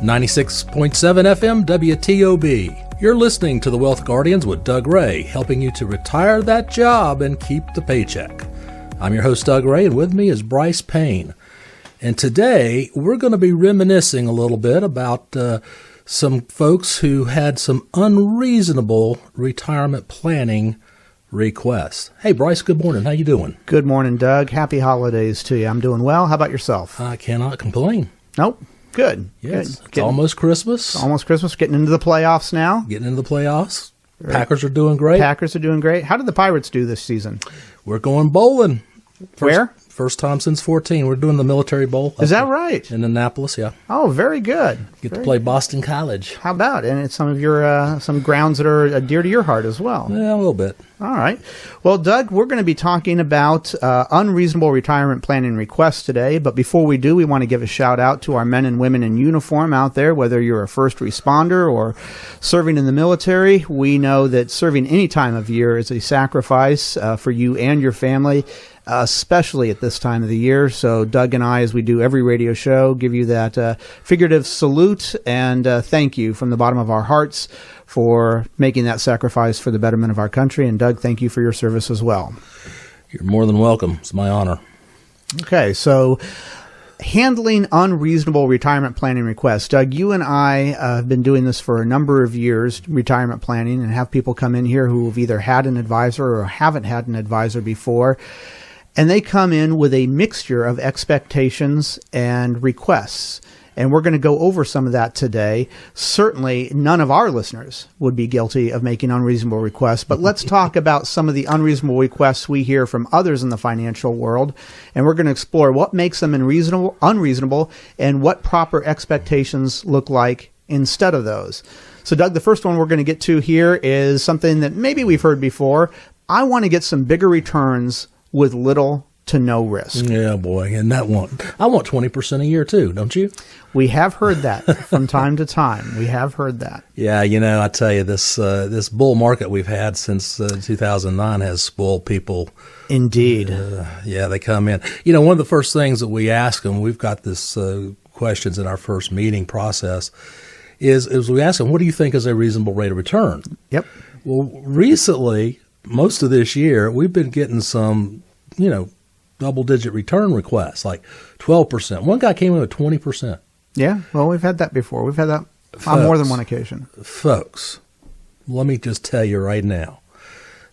96.7 FM WTOB. You're listening to The Wealth Guardians with Doug Ray, helping you to retire that job and keep the paycheck. I'm your host, Doug Ray, and with me is Brice Payne. And today, we're going to be reminiscing a little bit about some folks who had some unreasonable retirement planning requests. Hey, Brice, good morning. How you doing? Good morning, Doug. Happy holidays to you. I'm doing well. How about yourself? I cannot complain. Nope. Good. Yes, Good. It's almost Christmas. Almost Christmas. Getting into the playoffs now. Getting into the playoffs. Right. Packers are doing great. Packers are doing great. How did the Pirates do this season? We're going bowling. Where? First time since 14. We're doing the Military Bowl. Is that right? In Annapolis, yeah. Oh, very good. Get to play Boston College. How about? And it's some of your some grounds that are dear to your heart as well. Yeah, a little bit. All right. Well, Doug, we're going to be talking about unreasonable retirement planning requests today. But before we do, we want to give a shout out to our men and women in uniform out there, whether you're a first responder or serving in the military. We know that serving any time of year is a sacrifice for you and your family, especially at this time of the year. So Doug and I, as we do every radio show, give you that figurative salute and thank you from the bottom of our hearts for making that sacrifice for the betterment of our country. And Doug, thank you for your service as well. You're more than welcome. It's my honor. Okay, so handling unreasonable retirement planning requests. Doug, you and I have been doing this for a number of years, retirement planning, and have people come in here who have either had an advisor or haven't had an advisor before. And they come in with a mixture of expectations and requests. And we're going to go over some of that today. Certainly, none of our listeners would be guilty of making unreasonable requests. But let's talk about some of the unreasonable requests we hear from others in the financial world. And we're going to explore what makes them unreasonable, and what proper expectations look like instead of those. So, Doug, the first one we're going to get to here is something that maybe we've heard before. I want to get some bigger returns with little to no risk. Yeah, boy. And I want 20% a year too, don't you? We have heard that from time to time. We have heard that. Yeah, I tell you, this bull market we've had since 2009 has spoiled people. Indeed. Yeah, they come in. One of the first things that we ask them, we've got this questions in our first meeting process, is we ask them, what do you think is a reasonable rate of return? Yep. Well, recently, most of this year, we've been getting some, double-digit return requests, like 12%. One guy came in with 20%. Yeah, well, we've had that before. We've had that on more than one occasion. Folks, let me just tell you right now,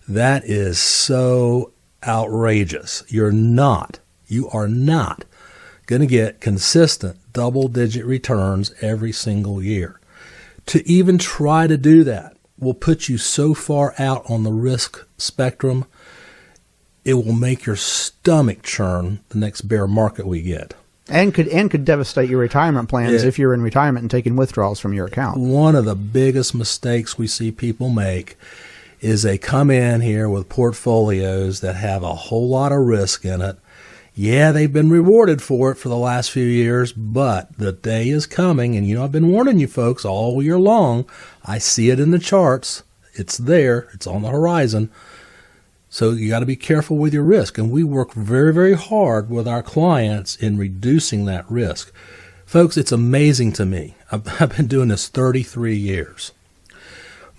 that is so outrageous. You are not going to get consistent double-digit returns every single year. To even try to do that will put you so far out on the risk spectrum, it will make your stomach churn the next bear market we get. And could devastate your retirement plans if you're in retirement and taking withdrawals from your account. One of the biggest mistakes we see people make is they come in here with portfolios that have a whole lot of risk in it. Yeah, they've been rewarded for it for the last few years, but the day is coming, and I've been warning you folks all year long. I see it in the charts. It's there. It's on the horizon. So you got to be careful with your risk, and we work very, very hard with our clients in reducing that risk. Folks, it's amazing to me. I've been doing this 33 years.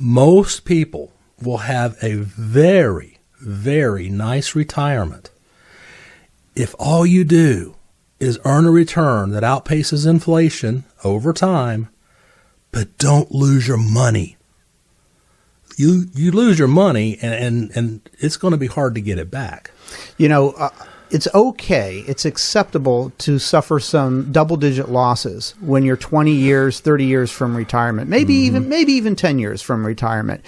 Most people will have a very, very nice retirement if all you do is earn a return that outpaces inflation over time, but don't lose your money. You lose your money, and it's going to be hard to get it back. It's okay. It's acceptable to suffer some double-digit losses when you're 20 years, 30 years from retirement, maybe even 10 years from retirement,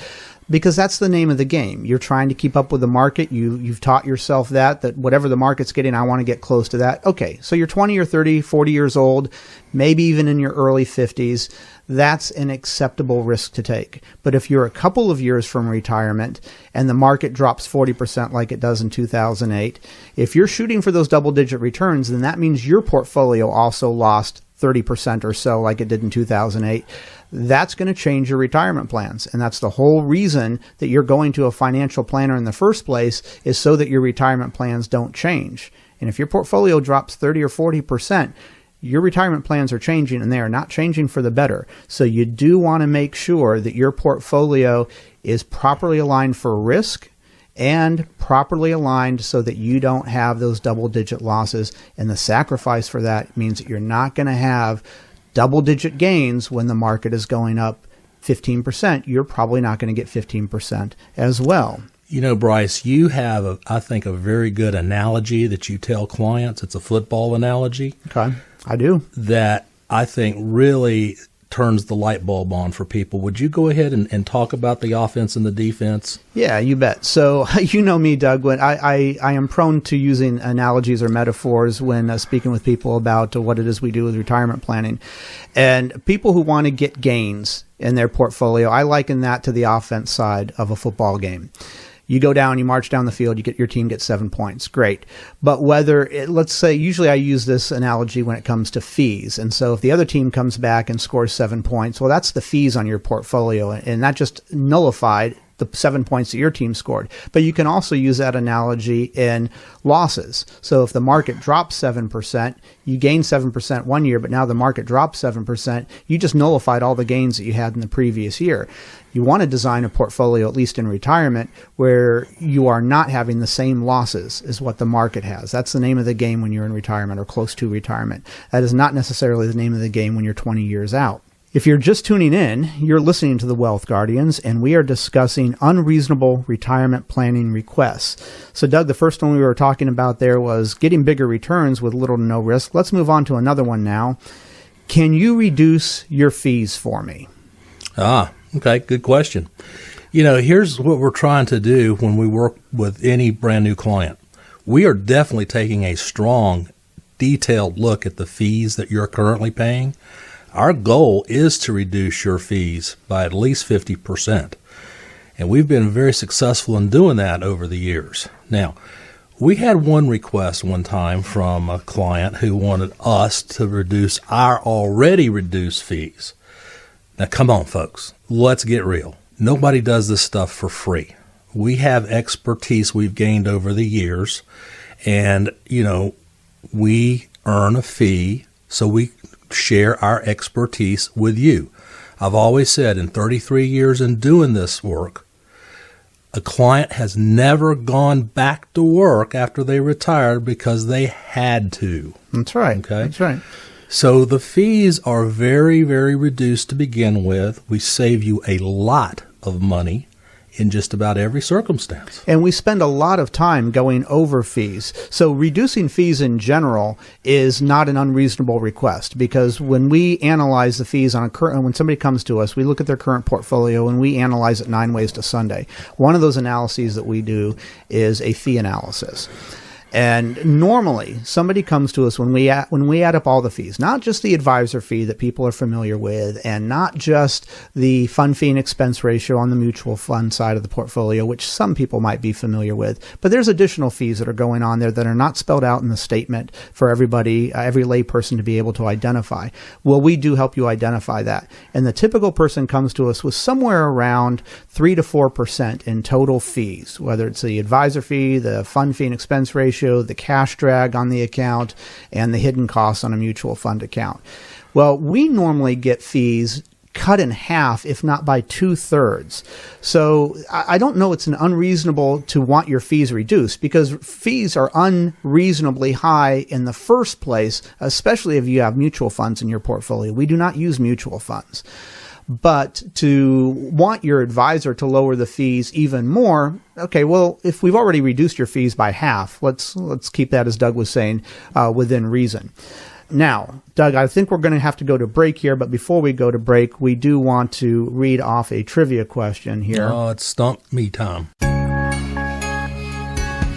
because that's the name of the game. You're trying to keep up with the market. You've taught yourself that whatever the market's getting, I want to get close to that. Okay, so you're 20 or 30, 40 years old, maybe even in your early 50s. That's an acceptable risk to take. But if you're a couple of years from retirement and the market drops 40% like it does in 2008, if you're shooting for those double-digit returns, then that means your portfolio also lost 30% or so like it did in 2008. That's going to change your retirement plans. And that's the whole reason that you're going to a financial planner in the first place, is so that your retirement plans don't change. And if your portfolio drops 30 or 40%, your retirement plans are changing, and they are not changing for the better. So you do want to make sure that your portfolio is properly aligned for risk and properly aligned so that you don't have those double-digit losses. And the sacrifice for that means that you're not going to have double-digit gains when the market is going up 15%. You're probably not going to get 15% as well. You know, Brice, you have, I think, a very good analogy that you tell clients. It's a football analogy. Okay, I do. That I think really turns the light bulb on for people. Would you go ahead and talk about the offense and the defense? Yeah, you bet. So you know me, Doug, when I am prone to using analogies or metaphors when speaking with people about what it is we do with retirement planning. And people who want to get gains in their portfolio, I liken that to the offense side of a football game. You go down, you march down the field, your team gets 7 points. Great. But let's say, usually I use this analogy when it comes to fees. And so if the other team comes back and scores 7 points, well, that's the fees on your portfolio. And that just nullified the 7 points that your team scored. But you can also use that analogy in losses. So if the market drops 7%, you gain 7% one year, but now the market drops 7%, you just nullified all the gains that you had in the previous year. You want to design a portfolio, at least in retirement, where you are not having the same losses as what the market has. That's the name of the game when you're in retirement or close to retirement. That is not necessarily the name of the game when you're 20 years out. If you're just tuning in, you're listening to the Wealth Guardians, and we are discussing unreasonable retirement planning requests. So, Doug, the first one we were talking about there was getting bigger returns with little to no risk. Let's move on to another one now. Can you reduce your fees for me? Okay, good question. You know, here's what we're trying to do when we work with any brand new client. We are definitely taking a strong, detailed look at the fees that you're currently paying. Our goal is to reduce your fees by at least 50%. And we've been very successful in doing that over the years. Now, we had one request one time from a client who wanted us to reduce our already reduced fees. Now, come on, folks. Let's get real. Nobody does this stuff for free. We have expertise we've gained over the years, and, you know, we earn a fee, so we share our expertise with you. I've always said in 33 years in doing this work, a client has never gone back to work after they retired because they had to. That's right. Okay? That's right. So the fees are very, very reduced to begin with. We save you a lot of money in just about every circumstance. And we spend a lot of time going over fees. So reducing fees in general is not an unreasonable request, because when we analyze the fees when somebody comes to us, we look at their current portfolio and we analyze it 9 ways to Sunday. One of those analyses that we do is a fee analysis. And normally, somebody comes to us when we add up all the fees, not just the advisor fee that people are familiar with, and not just the fund fee and expense ratio on the mutual fund side of the portfolio, which some people might be familiar with. But there's additional fees that are going on there that are not spelled out in the statement for everybody, every lay person to be able to identify. Well, we do help you identify that. And the typical person comes to us with somewhere around 3 to 4% in total fees, whether it's the advisor fee, the fund fee and expense ratio, the cash drag on the account, and the hidden costs on a mutual fund account. Well, we normally get fees cut in half, if not by 2/3. So I don't know it's unreasonable to want your fees reduced, because fees are unreasonably high in the first place, especially if you have mutual funds in your portfolio. We do not use mutual funds. But to want your advisor to lower the fees even more, okay, well, if we've already reduced your fees by half, let's keep that, as Doug was saying, within reason. Now, Doug, I think we're going to have to go to break here, but before we go to break, we do want to read off a trivia question here. Oh, it's stump me time.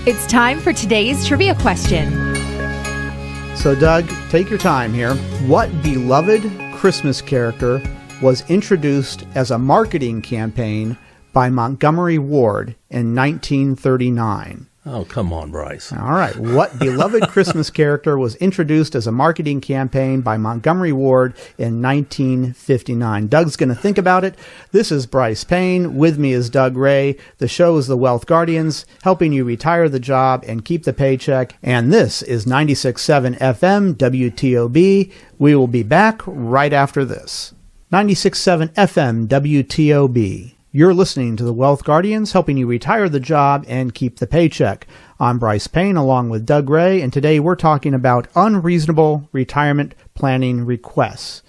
It's time for today's trivia question. So, Doug, take your time here. What beloved Christmas character was introduced as a marketing campaign by Montgomery Ward in 1939? Oh, come on, Brice. All right. What beloved Christmas character was introduced as a marketing campaign by Montgomery Ward in 1959? Doug's going to think about it. This is Brice Payne. With me is Doug Ray. The show is The Wealth Guardians, helping you retire the job and keep the paycheck. And this is 96.7 FM WTOB. We will be back right after this. 96.7 FM WTOB. You're listening to the Wealth Guardians, helping you retire the job and keep the paycheck. I'm Brice Payne, along with Doug Ray, and today we're talking about unreasonable retirement planning requests.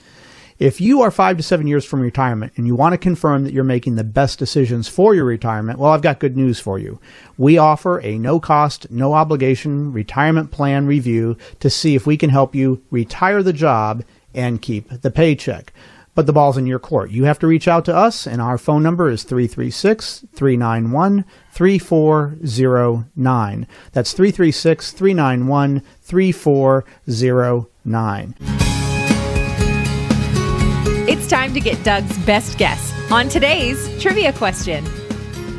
If you are 5 to 7 years from retirement and you want to confirm that you're making the best decisions for your retirement, well, I've got good news for you. We offer a no-cost, no-obligation retirement plan review to see if we can help you retire the job and keep the paycheck. But the ball's in your court. You have to reach out to us, and our phone number is 336-391-3409. That's 336-391-3409. It's time to get Doug's best guess on today's trivia question.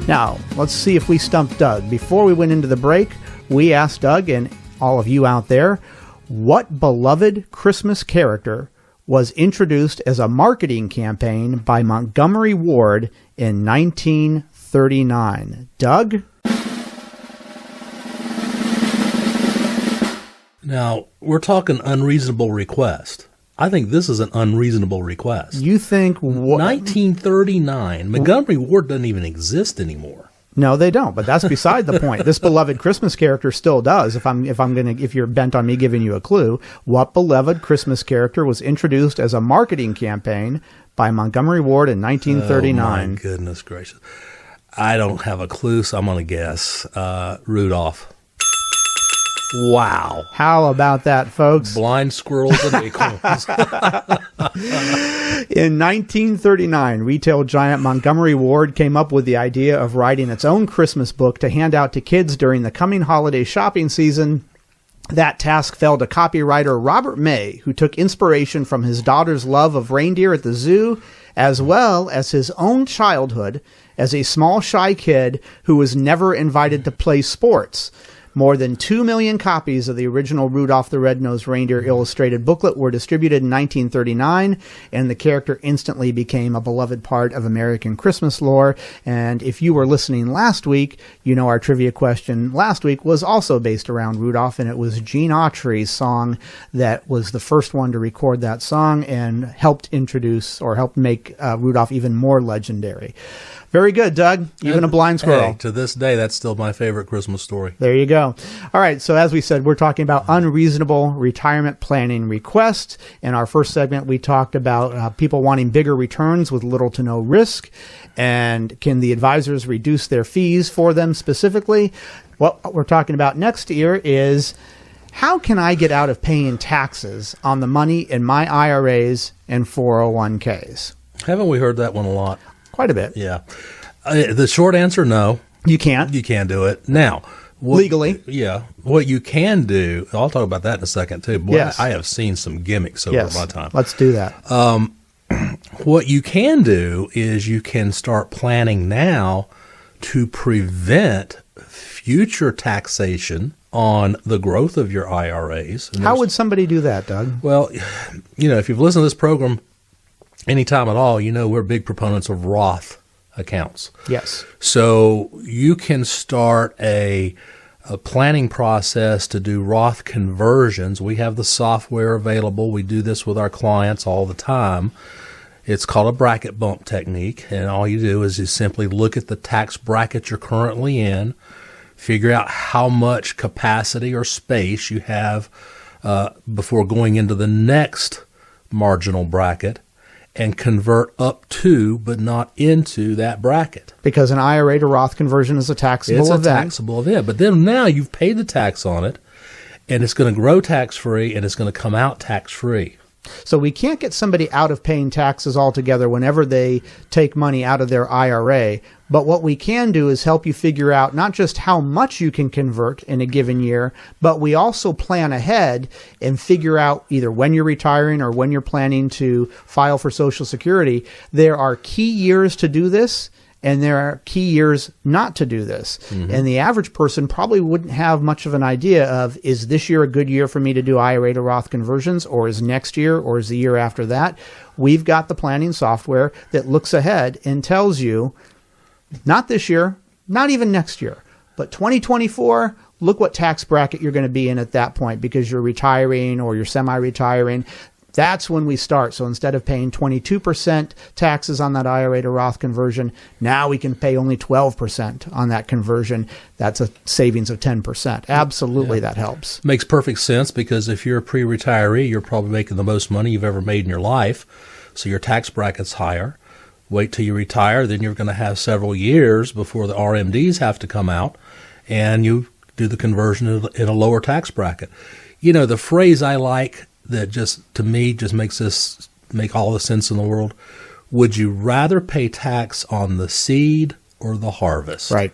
Now, let's see if we stumped Doug. Before we went into the break, we asked Doug and all of you out there, what beloved Christmas character was introduced as a marketing campaign by Montgomery Ward in 1939. Doug? Now, we're talking unreasonable request. I think this is an unreasonable request. You think what? 1939. Montgomery Ward doesn't even exist anymore. No, they don't, but that's beside the point. This beloved Christmas character still does. If you're bent on me giving you a clue, what beloved Christmas character was introduced as a marketing campaign by Montgomery Ward in 1939? Oh, my goodness gracious. I don't have a clue, so I'm going to guess Rudolph. Wow. How about that, folks? Blind squirrels and acorns. In 1939, retail giant Montgomery Ward came up with the idea of writing its own Christmas book to hand out to kids during the coming holiday shopping season. That task fell to copywriter Robert May, who took inspiration from his daughter's love of reindeer at the zoo, as well as his own childhood as a small, shy kid who was never invited to play sports. More than 2 million copies of the original Rudolph the Red-Nosed Reindeer illustrated booklet were distributed in 1939, and the character instantly became a beloved part of American Christmas lore. And if you were listening last week, you know our trivia question last week was also based around Rudolph, and it was Gene Autry's song that was the first one to record that song and helped introduce or helped make Rudolph even more legendary. Very good, Doug. Even a blind squirrel. Hey, to this day, that's still my favorite Christmas story. There you go. All right, so as we said, we're talking about unreasonable retirement planning requests. In our first segment, we talked about people wanting bigger returns with little to no risk. And can the advisors reduce their fees for them specifically? What we're talking about next year is, how can I get out of paying taxes on the money in my IRAs and 401ks? Haven't we heard that one a lot? Quite a bit. Yeah. The short answer, no. You can't. You can't do it. Now, legally. Yeah. What you can do, I'll talk about that in a second, too. Boy, yes. I have seen some gimmicks over my time. Let's do that. What you can do is you can start planning now to prevent future taxation on the growth of your IRAs. How would somebody do that, Doug? Well, if you've listened to this program anytime at all, we're big proponents of Roth accounts. Yes. So you can start a planning process to do Roth conversions. We have the software available. We do this with our clients all the time. It's called a bracket bump technique, and all you do is you simply look at the tax bracket you're currently in, figure out how much capacity or space you have before going into the next marginal bracket, and convert up to, but not into, that bracket. Because an IRA to Roth conversion is a taxable event. It's a taxable event. But then now you've paid the tax on it, and it's going to grow tax-free, and it's going to come out tax-free. So we can't get somebody out of paying taxes altogether whenever they take money out of their IRA. But what we can do is help you figure out not just how much you can convert in a given year, but we also plan ahead and figure out either when you're retiring or when you're planning to file for Social Security. There are key years to do this, and there are key years not to do this. And the average person probably wouldn't have much of an idea of, is this year a good year for me to do IRA to Roth conversions, or is next year, or is the year after that? We've got the planning software that looks ahead and tells you, not this year, not even next year, but 2024, look what tax bracket you're going to be in at that point because you're retiring or you're semi-retiring. That's when we start. So instead of paying 22% taxes on that IRA to Roth conversion, now we can pay only 12% on that conversion. That's a savings of 10%. Absolutely, that helps. Makes perfect sense because if you're a pre-retiree, you're probably making the most money you've ever made in your life. So your tax bracket's higher. Wait till you retire, then you're going to have several years before the RMDs have to come out, and you do the conversion in a lower tax bracket. You know, the phrase I like that just, to me, just make all the sense in the world. Would you rather pay tax on the seed or the harvest? Right.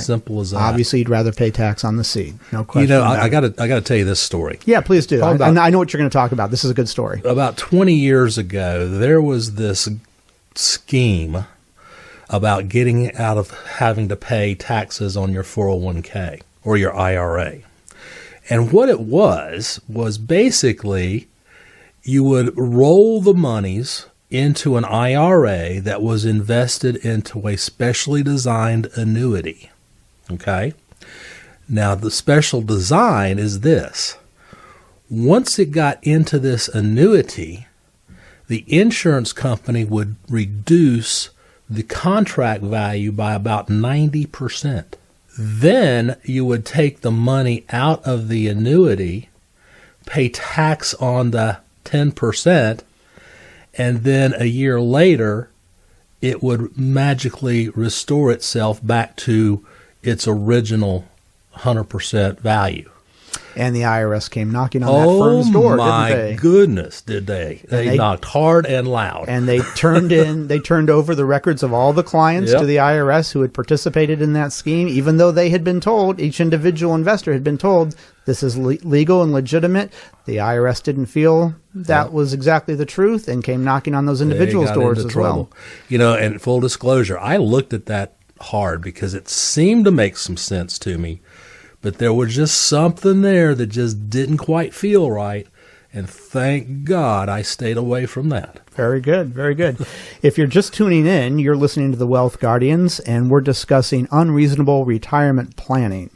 Simple as that. Obviously, you'd rather pay tax on the seed. No question. You know, I got to tell you this story. Yeah, please do. I know what you're going to talk about. This is a good story. About 20 years ago, there was this scheme about getting out of having to pay taxes on your 401k or your IRA. And what it was basically you would roll the monies into an IRA that was invested into a specially designed annuity. Okay? Now, the special design is this. Once it got into this annuity, the insurance company would reduce the contract value by about 90%. Then you would take the money out of the annuity, pay tax on the 10%, and then a year later, it would magically restore itself back to its original 100% value. And the IRS came knocking on that firm's door, didn't they? Oh, my goodness, did they. They knocked hard and loud. And they turned over the records of all the clients to the IRS who had participated in that scheme, even though they had been told, each individual investor had been told, this is legal and legitimate. The IRS didn't feel that was exactly the truth and came knocking on those individuals' doors as well. You know, and full disclosure, I looked at that hard because it seemed to make some sense to me. But there was just something there that just didn't quite feel right. And thank God I stayed away from that. Very good. Very good. If you're just tuning in, you're listening to The Wealth Guardians, and we're discussing unreasonable retirement planning.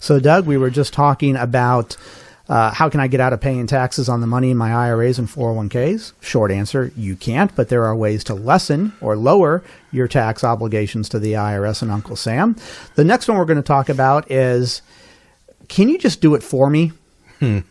So, Doug, we were just talking about how can I get out of paying taxes on the money in my IRAs and 401ks? Short answer, you can't, but there are ways to lessen or lower your tax obligations to the IRS and Uncle Sam. The next one we're going to talk about is, can you just do it for me? You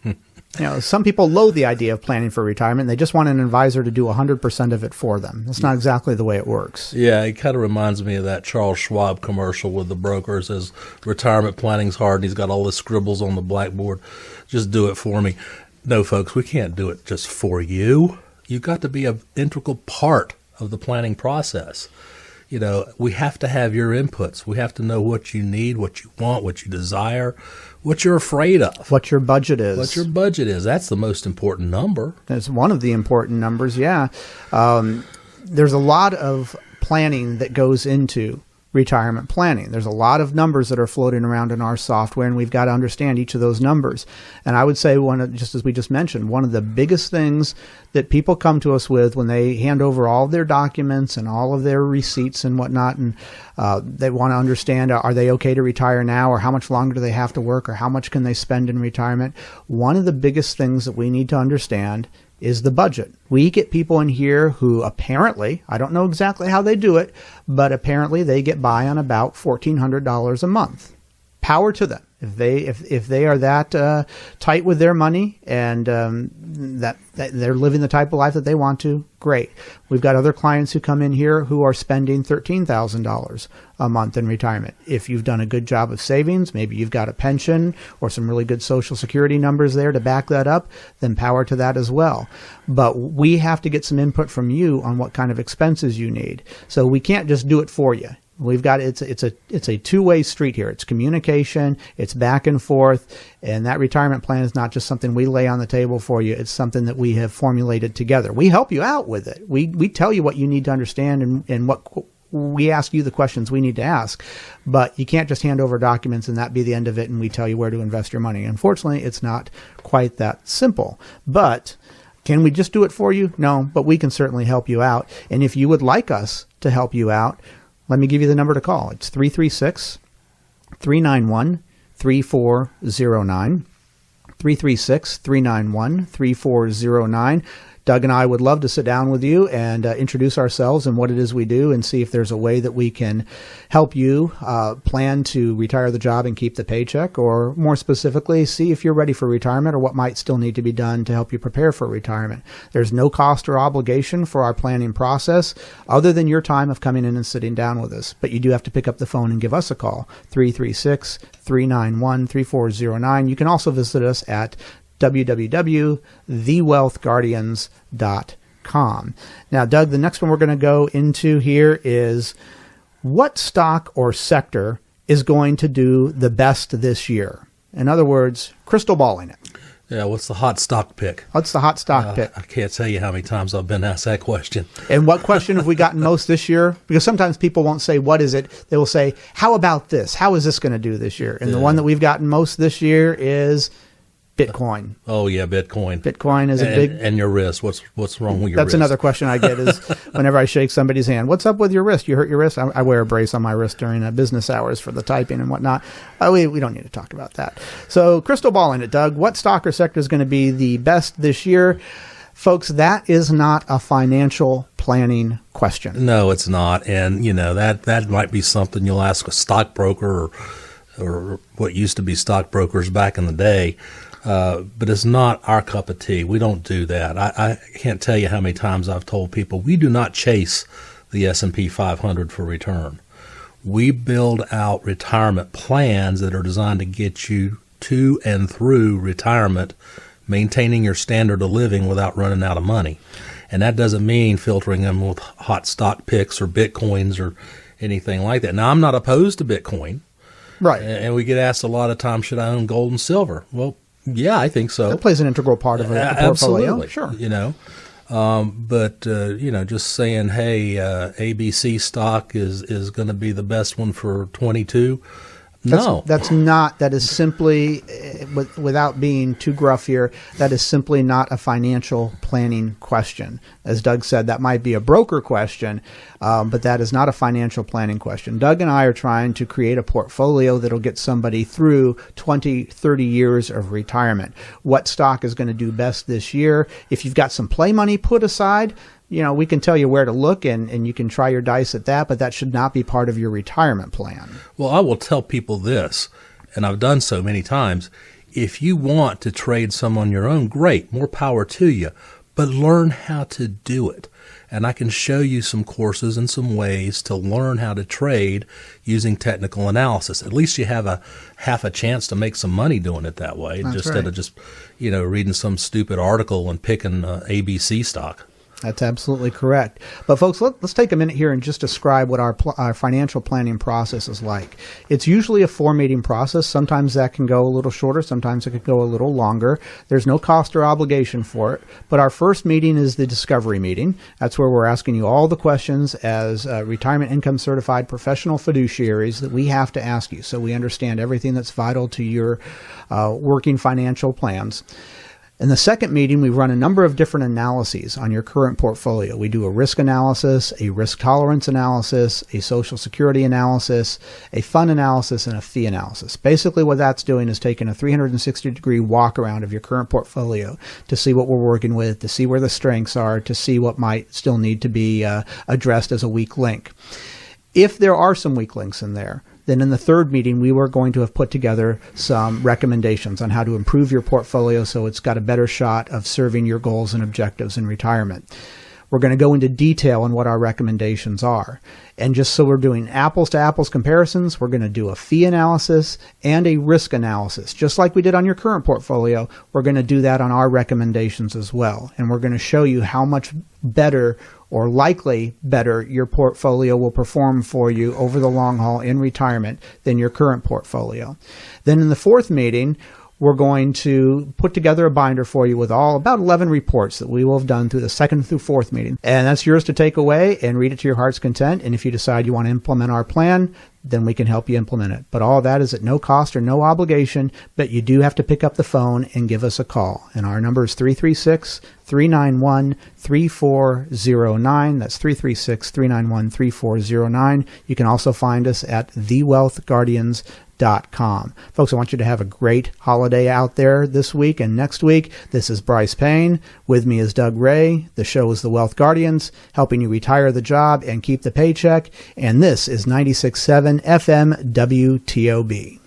know, some people loathe the idea of planning for retirement. They just want an advisor to do 100% of it for them. That's not exactly the way it works. Yeah, it kind of reminds me of that Charles Schwab commercial with the broker. It says, retirement planning's hard, and he's got all the scribbles on the blackboard. Just do it for me. No, folks, we can't do it just for you. You've got to be an integral part of the planning process. You know, we have to have your inputs. We have to know what you need, what you want, what you desire, what you're afraid of. What your budget is. What your budget is. That's the most important number. That's one of the important numbers, yeah. There's a lot of planning that goes into retirement planning. There's a lot of numbers that are floating around in our software, and we've got to understand each of those numbers. And I would say, just as we just mentioned, one of the biggest things that people come to us with when they hand over all of their documents and all of their receipts and whatnot, and they want to understand, are they okay to retire now, or how much longer do they have to work, or how much can they spend in retirement? One of the biggest things that we need to understand is the budget. We get people in here who apparently, I don't know exactly how they do it, but apparently they get by on about $1,400 a month. Power to them. If they are that tight with their money and that they're living the type of life that they want to, great. We've got other clients who come in here who are spending $13,000 a month in retirement. If you've done a good job of savings, maybe you've got a pension or some really good Social Security numbers there to back that up, then power to that as well. But we have to get some input from you on what kind of expenses you need. So we can't just do it for you. We've got it's a two-way street here. It's communication, it's back and forth, and that retirement plan is not just something we lay on the table for you. It's something that we have formulated together. We help you out with it. We tell you what you need to understand and what we ask you the questions we need to ask. But you can't just hand over documents and that be the end of it and we tell you where to invest your money. Unfortunately, it's not quite that simple. But can we just do it for you? No, but we can certainly help you out. And if you would like us to help you out, let me give you the number to call. It's 336-391-3409. 336-391-3409. Doug and I would love to sit down with you and introduce ourselves and what it is we do and see if there's a way that we can help you plan to retire the job and keep the paycheck, or more specifically, see if you're ready for retirement or what might still need to be done to help you prepare for retirement. There's no cost or obligation for our planning process other than your time of coming in and sitting down with us. But you do have to pick up the phone and give us a call, 336-391-3409. You can also visit us at www.thewealthguardians.com. Now, Doug, the next one we're going to go into here is what stock or sector is going to do the best this year? In other words, crystal balling it. Yeah, what's the hot stock pick? What's the hot stock pick? I can't tell you how many times I've been asked that question. And what question have we gotten most this year? Because sometimes people won't say, what is it? They will say, how about this? How is this going to do this year? And the one that we've gotten most this year is Bitcoin. Oh yeah, Bitcoin. Bitcoin is a big. And your wrist. What's wrong with your wrist? That's another question I get is whenever I shake somebody's hand, what's up with your wrist? You hurt your wrist? I wear a brace on my wrist during business hours for the typing and whatnot. We don't need to talk about that. So crystal balling it, Doug. What stock or sector is going to be the best this year? Folks, that is not a financial planning question. No, it's not. And that might be something you'll ask a stockbroker or what used to be stockbrokers back in the day. But it's not our cup of tea. We don't do that. I can't tell you how many times I've told people we do not chase the S&P 500 for return. We build out retirement plans that are designed to get you to and through retirement, maintaining your standard of living without running out of money. And that doesn't mean filtering them with hot stock picks or Bitcoins or anything like that. Now, I'm not opposed to Bitcoin. Right. And we get asked a lot of times, should I own gold and silver? Well, yeah, I think so. That plays an integral part of a portfolio. Absolutely. Sure. But just saying, hey, ABC stock is going to be the best one for 22. That is simply, without being too gruff here, that is simply not a financial planning question. As Doug said, that might be a broker question, but that is not a financial planning question. Doug and I are trying to create a portfolio that'll get somebody through 20, 30 years of retirement. What stock is going to do best this year? If you've got some play money put aside, we can tell you where to look and you can try your dice at that, but that should not be part of your retirement plan. Well, I will tell people this, and I've done so many times. If you want to trade some on your own, great, more power to you, but learn how to do it. And I can show you some courses and some ways to learn how to trade using technical analysis. At least you have half a chance to make some money doing it that way, instead of just, reading some stupid article and picking ABC stock. That's absolutely correct. But folks, let's take a minute here and just describe what our financial planning process is like. It's usually a 4-meeting process. Sometimes that can go a little shorter. Sometimes it can go a little longer. There's no cost or obligation for it. But our first meeting is the discovery meeting. That's where we're asking you all the questions as retirement income certified professional fiduciaries that we have to ask you, so we understand everything that's vital to your working financial plans. In the second meeting, we run a number of different analyses on your current portfolio. We do a risk analysis, a risk tolerance analysis, a Social Security analysis, a fund analysis, and a fee analysis. Basically, what that's doing is taking a 360-degree walk around of your current portfolio to see what we're working with, to see where the strengths are, to see what might still need to be addressed as a weak link. If there are some weak links in there, then in the third meeting, we were going to have put together some recommendations on how to improve your portfolio so it's got a better shot of serving your goals and objectives in retirement. We're going to go into detail on what our recommendations are. And just so we're doing apples to apples comparisons, we're going to do a fee analysis and a risk analysis. Just like we did on your current portfolio, we're going to do that on our recommendations as well. And we're going to show you how much better or likely better your portfolio will perform for you over the long haul in retirement than your current portfolio. Then in the fourth meeting, we're going to put together a binder for you with about 11 reports that we will have done through the second through fourth meeting. And that's yours to take away and read it to your heart's content. And if you decide you want to implement our plan, then we can help you implement it. But all of that is at no cost or no obligation, but you do have to pick up the phone and give us a call. And our number is 336-391-3409. That's 336-391-3409. You can also find us at thewealthguardians.com. Folks, I want you to have a great holiday out there this week and next week. This is Brice Payne. With me is Doug Ray. The show is The Wealth Guardians, helping you retire the job and keep the paycheck. And this is 96.7 FM WTOB.